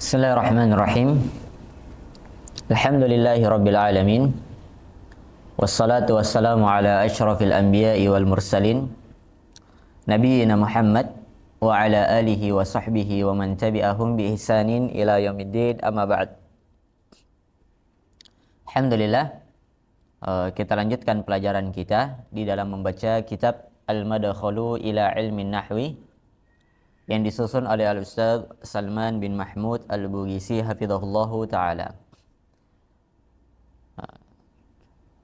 Bismillahirrahmanirrahim. Alhamdulillahi rabbil alamin. Wassalatu wassalamu ala asyrafil anbiya'i wal mursalin Nabiyyina Muhammad wa ala alihi wa sahbihi wa man tabi'ahum bi ihsanin ila yaumiddin, amma ba'd. Alhamdulillah, kita lanjutkan pelajaran kita di dalam membaca kitab Al-Madkhalu ila Ilmin Nahwi yang disusun oleh Al-Ustaz Salman bin Mahmud Al-Bugisi hafizahullahu ta'ala.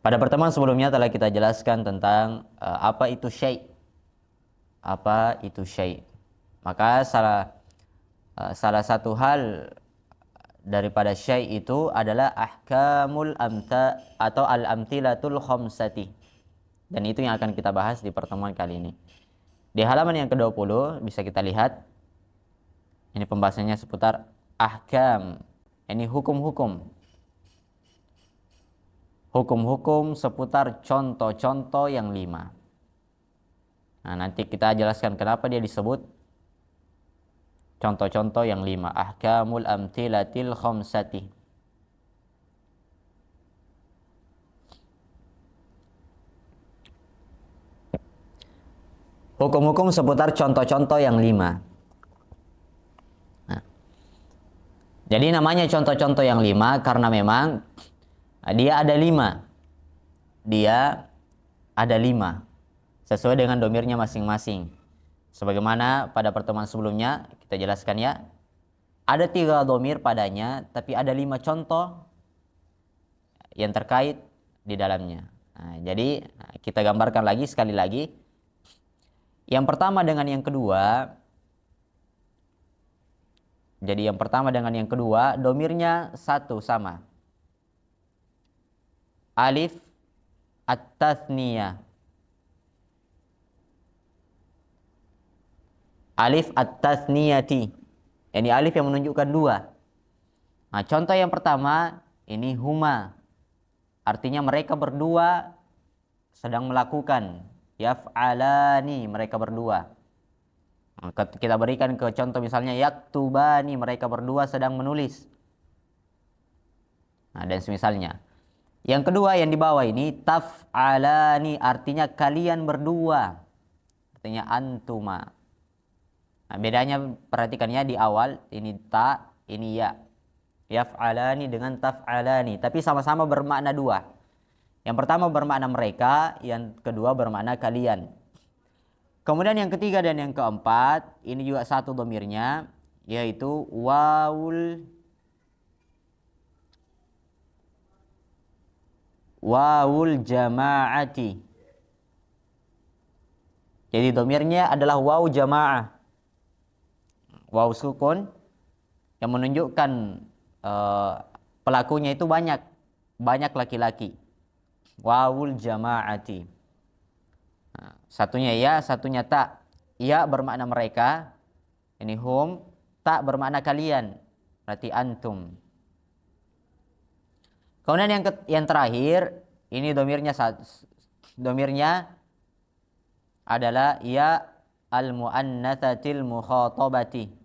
Pada pertemuan sebelumnya telah kita jelaskan tentang apa itu syai'. Apa itu syai'? Maka salah satu hal daripada syai' itu adalah ahkamul amta atau al-amtilatul khamsati. Dan itu yang akan kita bahas di pertemuan kali ini. Di halaman yang ke-20 bisa kita lihat, ini pembahasannya seputar ahkam. Ini hukum-hukum. Hukum-hukum seputar contoh-contoh yang 5. Nah, nanti kita jelaskan kenapa dia disebut contoh-contoh yang 5. Ahkamul amtilatil khamsati. Hukum-hukum seputar contoh-contoh yang 5. Nah, jadi namanya contoh-contoh yang 5 karena memang dia ada 5. Dia ada 5 sesuai dengan domirnya masing-masing. Sebagaimana pada pertemuan sebelumnya kita jelaskan ya, ada 3 domir padanya, tapi ada 5 contoh yang terkait di dalamnya. Nah, jadi kita gambarkan lagi sekali lagi. Yang pertama dengan yang kedua, jadi yang pertama dengan yang kedua domirnya satu sama. Alif at-tathniyah. Alif at-tathniyati. Ini alif yang menunjukkan 2. Nah, contoh yang pertama ini huma. Artinya mereka berdua sedang melakukan. Yaf'alani, mereka berdua. Nah, kita berikan ke contoh misalnya yaktubani, mereka berdua sedang menulis. Nah, dan semisalnya. Yang kedua yang di bawah ini taf'alani, artinya kalian berdua. Artinya antuma. Nah, bedanya perhatikannya di awal ini ta, ini ya. Yaf'alani dengan taf'alani, tapi sama-sama bermakna 2. Yang pertama bermakna mereka, yang kedua bermakna kalian. Kemudian yang ketiga dan yang keempat, ini juga satu domirnya, yaitu wawul jama'ati. Jadi domirnya adalah waw jama'ah. Waw sukun yang menunjukkan pelakunya itu banyak laki-laki. Wawul jama'ati. Nah, satunya ya, satunya tak. Ya bermakna mereka. Ini hum. Tak bermakna kalian. Berarti antum. Kemudian yang terakhir, ini domirnya adalah ya al-mu'annatsatil mukhatabati.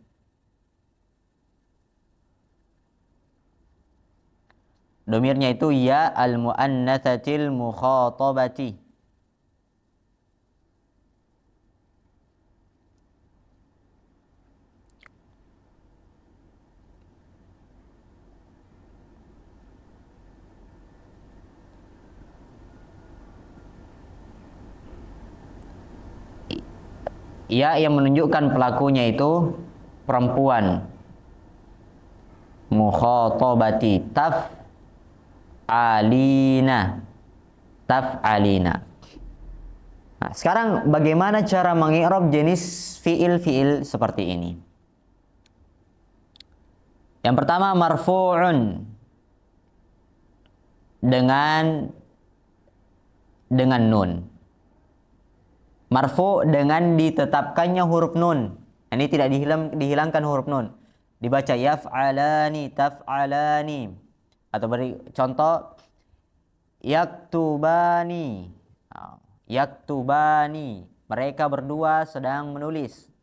Domirnya itu ya al-mu'annatsatil mukhatabati. Ya yang menunjukkan pelakunya itu perempuan. Mukhatabati taf'alina. Nah, sekarang bagaimana cara mengi'rab jenis fiil-fiil seperti ini? Yang pertama marfu'un dengan nun. Marfu' dengan ditetapkannya huruf nun. Ini tidak dihilangkan huruf nun. Dibaca yaf'alani, taf'alani. Atau beri contoh yaktubani. Yaktubani, mereka berdua sedang menulis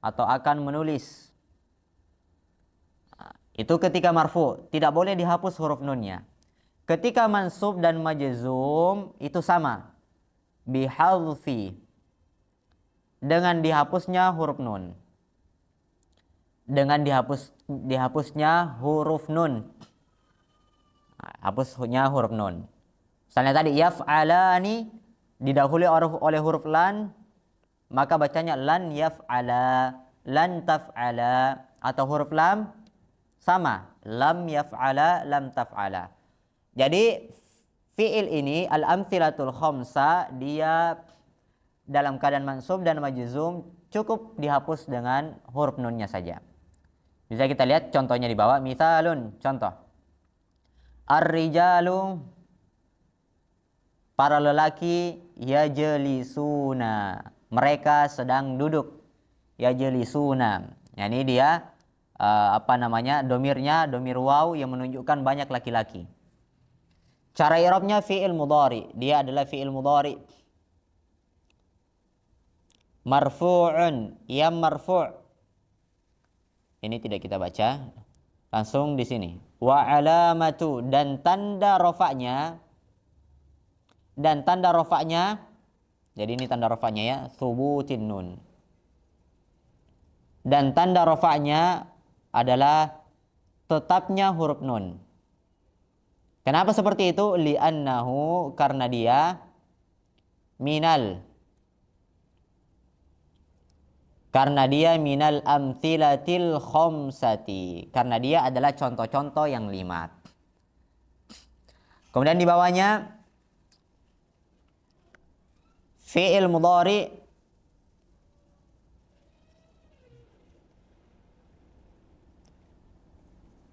atau akan menulis. Itu ketika marfu, tidak boleh dihapus huruf nunnya. Ketika mansub dan majzum itu sama. Bihadfi, dengan dihapusnya huruf nun. Dengan dihapusnya huruf nun. Hapusnya huruf nun. Misalnya tadi yaf'alani didahului oleh huruf lan, maka bacanya lan yaf'ala, lan taf'ala, atau huruf lam sama, lam yaf'ala, lam taf'ala. Jadi fi'il ini al-amtsilatul khamsa dia dalam keadaan mansub dan majzum cukup dihapus dengan huruf nunnya saja. Bisa kita lihat contohnya di bawah. Mithalun, contoh. Ar-rijalu, para lelaki, yajlisuna, mereka sedang duduk. Yajlisuna. Ya, ini dia domirnya, domir waw yang menunjukkan banyak laki-laki. Cara i'rabnya fi'il mudhari, dia adalah fi'il mudhari. Marfu'un, ya marfu'. Ini tidak kita baca, langsung di sini. Wa alamatu, dan tanda rofa'nya, jadi ini tanda rofa'nya ya, thubutin nun. Dan tanda rofa'nya adalah tetapnya huruf nun. Kenapa seperti itu? Li'annahu, karena dia minal amtsilatil khamsati, karena dia adalah contoh-contoh yang 5. Kemudian di bawahnya fi'il mudhari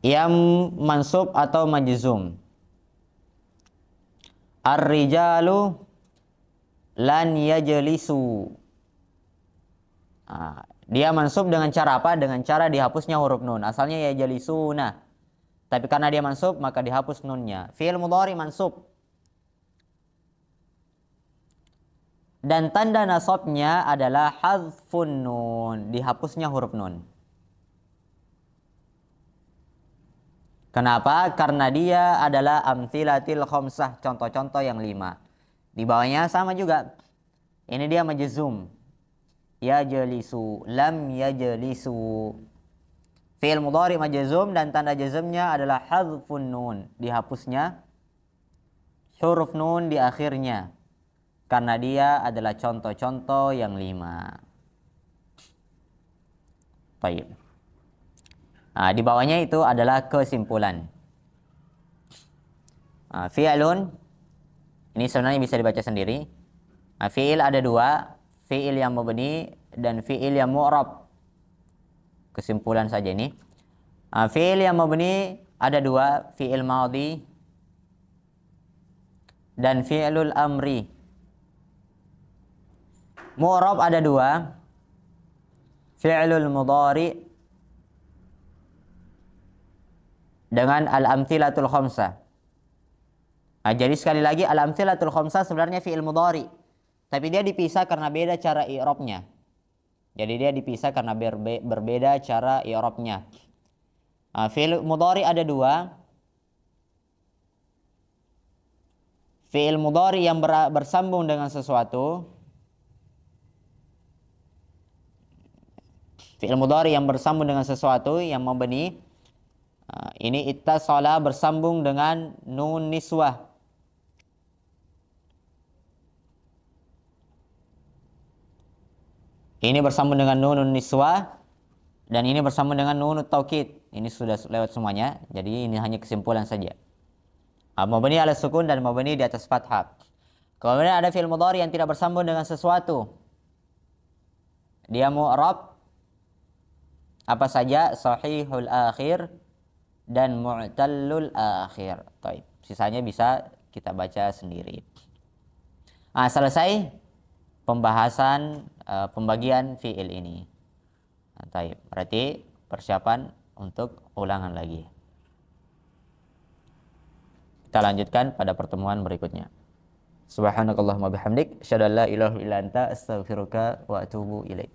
yang mansub atau majzum. Ar-rijalu lan yajlisu. Dia mansub dengan cara apa? Dengan cara dihapusnya huruf nun. Asalnya yajlisuna, tapi karena dia mansub maka dihapus nunnya. Fi'il mudhari mansub. Dan tanda nasabnya adalah hadzfun nun, dihapusnya huruf nun. Kenapa? Karena dia adalah amtsilatil khamsah, contoh-contoh yang 5. Di bawahnya sama juga. Ini dia majzum. Yajlisu, lam yajlisu. Fi'il mudhari majzum dan tanda jazmnya adalah hadzfun nun, dihapusnya huruf nun di akhirnya. Karena dia adalah contoh-contoh yang 5. Baik. Di bawahnya itu adalah kesimpulan. Fi'lun, ini sebenarnya bisa dibaca sendiri. Fi'il ada 2, fi'il yang mabni dan fi'il yang mu'rab. Kesimpulan saja ini. Fi'il yang mabni ada 2, fi'il madhi dan fi'lul amri. Mu'rab ada 2, fi'lul mudhari dengan al-amtsilatul khamsah. Jadi sekali lagi al-amtsilatul khamsah sebenarnya fi'il mudhari, tapi dia dipisah karena beda cara i'rabnya. Jadi dia dipisah karena berbeda cara i'rabnya. Fi'il mudhari ada 2. Fi'il mudhari yang bersambung dengan sesuatu. Fi'il mudhari yang bersambung dengan sesuatu yang mabni. Ini ittasala, bersambung dengan nun niswah. Ini bersambung dengan nun niswah dan ini bersambung dengan nun taukid. Ini sudah lewat semuanya. Jadi ini hanya kesimpulan saja. Mabni ala sukun dan mabni di atas fathah. Kemudian ada fi'il mudhari yang tidak bersambung dengan sesuatu. Dia mu'rab apa saja? Sahihul akhir dan mu'tallul akhir. Baik, sisanya bisa kita baca sendiri. Selesai pembahasan pembagian fi'il ini. Baik, berarti persiapan untuk ulangan lagi. Kita lanjutkan pada pertemuan berikutnya. Subhanakallahumma bihamdik, asyhadu an la ilaha illa anta, astaghfiruka wa atubu ilaik.